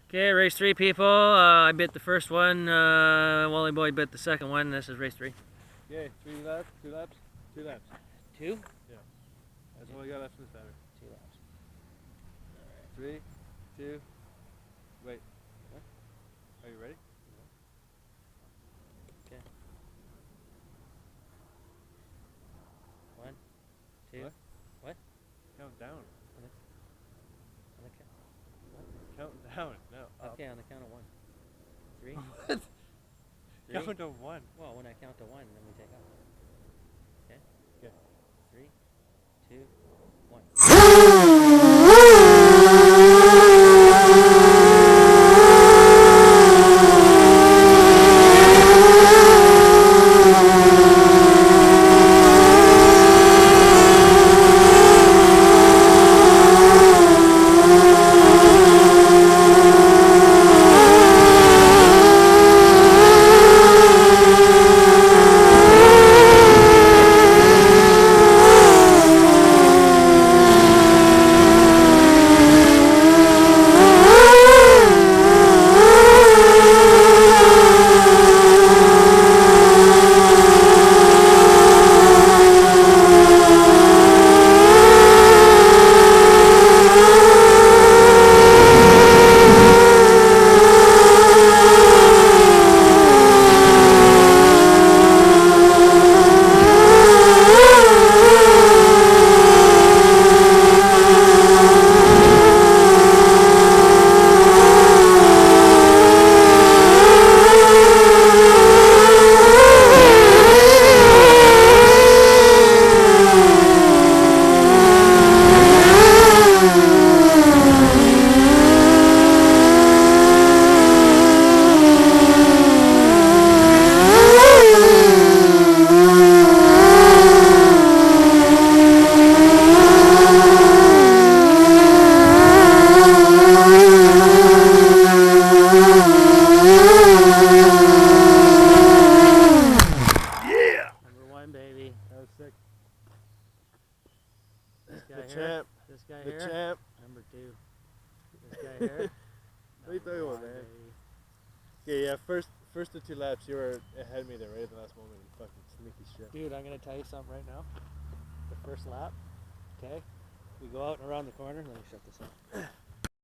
Okay, race 3, people. I bit the first one. Wally Boy bit the second one. This is race 3. Okay, 3 laps, 2 laps, 2 laps. 2? Yeah. That's all we got left in the starter. 2 laps. Alright. 3, 2, wait. What? Are you ready? Okay. 1, 2. What? Count down. On the count. Count down. No. Okay, on the count of 1. 3. What? 3. Count to 1. Well, when I count to 1, then we take off. Okay? Okay. 3, 2, 1. Baby. That was sick. This guy The here. champ. This guy The here. champ. Number 2. This guy here. What are you talking about, man? Okay, yeah, first the 2 laps, you were ahead of me there right at the last moment. You fucking sneaky shit. Dude, I'm gonna tell you something right now. The first lap, okay? We go out and around the corner. Let me shut this off.